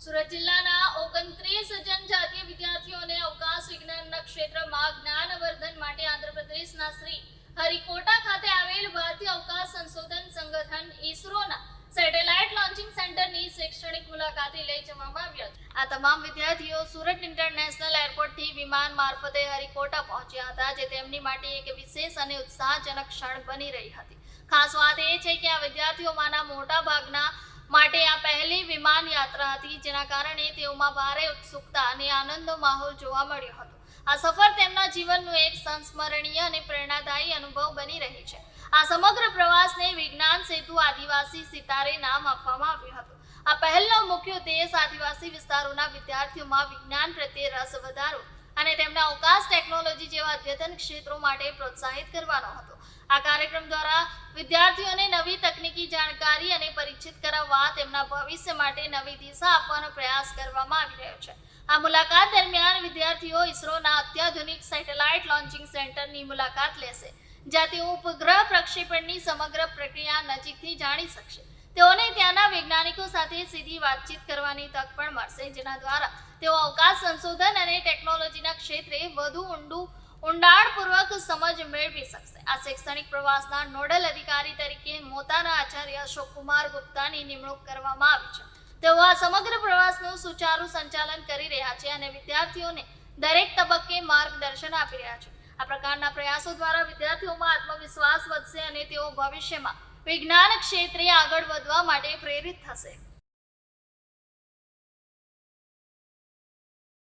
સુરત જિલ્લાના 29 જનજાતીય વિદ્યાર્થીઓને અવકાશ વિજ્ઞાનના ક્ષેત્રમાં જ્ઞાનવર્ધન માટે આંધ્રપ્રદેશના શ્રી હરિકોટા ખાતે આવેલ ભારતીય અવકાશ સંશોધન સંગઠન ઇસરોના સેટેલાઇટ લોન્ચિંગ સેન્ટરની શૈક્ષણિક મુલાકાતે લઈ જવામાં આવ્યા હતા। આ તમામ વિદ્યાર્થીઓ સુરત ઇન્ટરનેશનલ એરપોર્ટથી વિમાન મારફતે હરિકોટા પહોંચ્યા હતા, જે તેમની માટે એક વિશેષ અને ઉત્સાહજનક ક્ષણ બની રહી હતી। ખાસ વાત એ છે કે આ વિદ્યાર્થીઓમાંના મોટા ભાગના માટે આ પહેલી વિમાન યાત્રા હતી, જેના કારણે તેઓમાં ભારે ઉત્સુકતા અને આનંદનો માહોલ જોવા મળ્યો હતો। આ સફર તેમના જીવનનું એક સંસ્મરણીય અને પ્રેરણાદાયી અનુભવ બની રહી છે। આ સમગ્ર પ્રવાસને વિજ્ઞાન સેતુ આદિવાસી સિતારે નામ આપવામાં આવ્યું હતું। આ પહેલનો મુખ્ય ઉદ્દેશ આદિવાસી વિસ્તારોના વિદ્યાર્થીઓમાં વિજ્ઞાન પ્રત્યે રસ વધારવો અને તેમને અવકાશ ટેકનોલોજી જેવા અદ્યતન ક્ષેત્રો માટે પ્રોત્સાહિત કરવાનો હતો। આ કાર્યક્રમ દ્વારા વિદ્યાર્થીઓને નવી તકનીકી જાણકારી અને પરિચિત કરાવવા તેમના ભવિષ્ય માટે નવી દિશા આપવાનો પ્રયાસ કરવામાં આવી રહ્યો છે। આ મુલાકાત દરમિયાન વિદ્યાર્થીઓ ઇસરોના અત્યાધુનિક સેટેલાઇટ લોન્ચિંગ સેન્ટરની મુલાકાત લેશે, જ્યાં તેઓ ઉપગ્રહ પ્રક્ષેપણની સમગ્ર પ્રક્રિયા નજીકથી જાણી શકશે। તેઓને ત્યાંના વૈજ્ઞાનિકો સાથે સીધી વાતચીત કરવાની તક પણ મળશે, જેના દ્વારા તેઓ અવકાશ સંશોધન અને ટેકનોલોજીના ક્ષેત્રે વધુ ઊંડાણપૂર્વક સમજ મેળવી શકશે। આ શૈક્ષણિક પ્રવાસના નોડલ અધિકારી તરીકે મોતાના આચાર્ય અશોક કુમાર ગુપ્તાની નિમણૂક કરવામાં આવી છે। તેઓ આ સમગ્ર પ્રવાસનું સુચારુ સંચાલન કરી રહ્યા છે અને વિદ્યાર્થીઓને દરેક તબક્કે માર્ગદર્શન આપી રહ્યા છે। આ પ્રકારના પ્રયાસો દ્વારા વિદ્યાર્થીઓમાં આત્મવિશ્વાસ વધશે અને તેઓ ભવિષ્યમાં વિજ્ઞાન ક્ષેત્રે આગળ વધવા માટે પ્રેરિત થશે।